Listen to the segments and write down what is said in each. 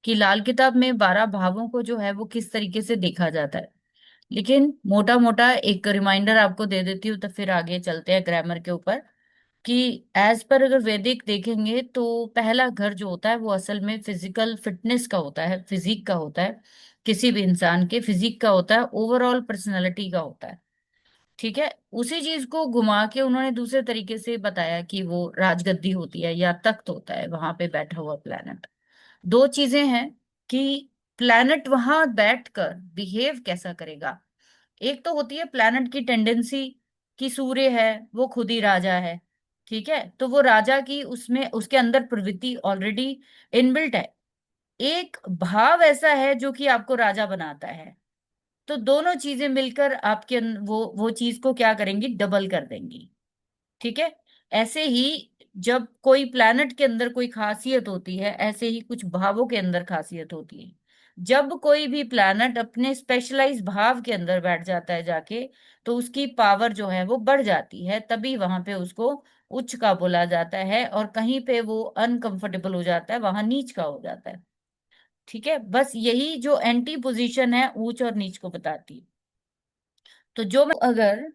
कि लाल किताब में 12 भावों को जो है वो किस तरीके से देखा जाता है। लेकिन मोटा मोटा एक रिमाइंडर आपको दे देती हूँ, तो फिर आगे चलते हैं ग्रामर के ऊपर। कि एज पर अगर वैदिक देखेंगे तो पहला घर जो होता है वो असल में फिजिकल फिटनेस का होता है, फिजिक का होता है, किसी भी इंसान के फिजिक का होता है, ओवरऑल पर्सनालिटी का होता है। ठीक है। उसी चीज को घुमा के उन्होंने दूसरे तरीके से बताया कि वो राजगद्दी होती है या तख्त होता है, वहां पे बैठा हुआ प्लेनेट। दो चीजें हैं कि प्लैनेट वहां बैठकर बिहेव कैसा करेगा। एक तो होती है प्लैनेट की टेंडेंसी कि सूर्य है वो खुद ही राजा है। ठीक है, तो वो राजा की उसमें उसके अंदर प्रवृत्ति ऑलरेडी इनबिल्ट है। एक भाव ऐसा है जो कि आपको राजा बनाता है। तो दोनों चीजें मिलकर आपके वो चीज को क्या करेंगी, डबल कर देंगी। ठीक है। ऐसे ही जब कोई प्लैनेट के अंदर कोई खासियत होती है, ऐसे ही कुछ भावों के अंदर खासियत होती है। जब कोई भी प्लैनेट अपने स्पेशलाइज भाव के अंदर बैठ जाता है जाके, तो उसकी पावर जो है वो बढ़ जाती है, तभी वहां पे उसको उच्च का बोला जाता है, और कहीं पे वो अनकंफर्टेबल हो जाता है वहां नीच का हो जाता है। ठीक है, बस यही जो एंटी पोजीशन है ऊंच और नीच को बताती है। तो जो अगर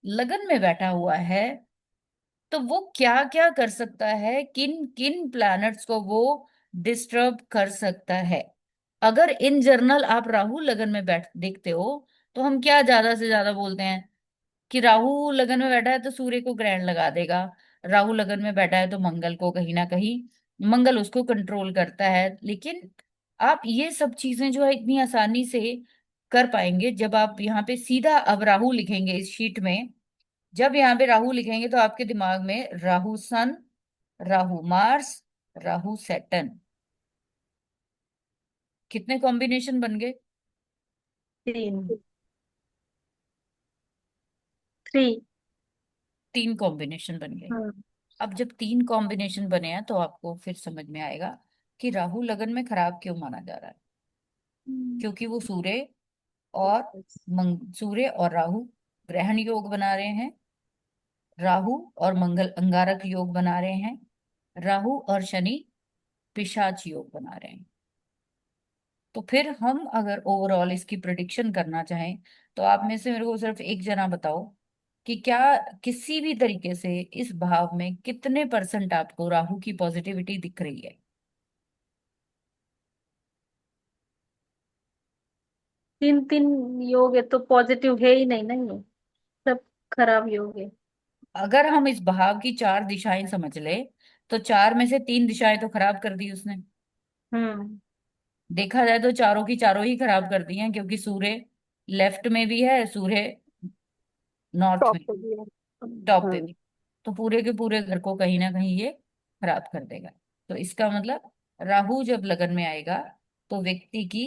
लगन में बैठा हुआ है तो वो क्या क्या कर सकता है, किन किन प्लैनेट्स को वो डिस्टर्ब कर सकता है। अगर इन जनरल आप राहु लगन में बैठ देखते हो, तो हम क्या ज्यादा से ज्यादा बोलते हैं कि राहु लगन में बैठा है तो सूर्य को ग्रहण लगा देगा। राहु लगन में बैठा है तो मंगल को कहीं ना कहीं, मंगल उसको कंट्रोल करता है। लेकिन आप ये सब चीजें जो है इतनी आसानी से कर पाएंगे जब आप यहाँ पे सीधा अब राहु लिखेंगे इस शीट में। जब यहाँ पे राहु लिखेंगे तो आपके दिमाग में राहु सन, राहु मार्स, राहु सैटर्न, कितने कॉम्बिनेशन बन गए? 3, 3। तीन कॉम्बिनेशन बन गए। हाँ। अब जब तीन कॉम्बिनेशन बने हैं तो आपको फिर समझ में आएगा कि राहु लगन में खराब क्यों माना जा रहा है। क्योंकि वो सूर्य और सूर्य और राहु ग्रहण योग बना रहे हैं, राहु और मंगल अंगारक योग बना रहे हैं, राहु और शनि पिशाच योग बना रहे हैं। तो फिर हम अगर ओवरऑल इसकी प्रिडिक्शन करना चाहें, तो आप में से मेरे को सिर्फ एक जना बताओ कि क्या किसी भी तरीके से इस भाव में कितने परसेंट आपको राहु की पॉजिटिविटी दिख रही है। 3 3 योग है तो पॉजिटिव है ही नहीं ना ये, सब खराब योग है। अगर हम इस भाव की चार दिशाएं समझ ले, तो चार में से तीन दिशाएं तो खराब कर दी उसने। हम्म। देखा जाए तो चारों की चारों ही खराब कर दी हैं, क्योंकि सूर्य लेफ्ट में भी है, सूर्य नॉर्थ टॉप में, पे भी है। टॉप पे हम्म। भी। तो पूरे के पूरे घर को कहीं ना कहीं ये खराब कर देगा। तो इसका मतलब राहु जब लगन में आएगा तो व्यक्ति की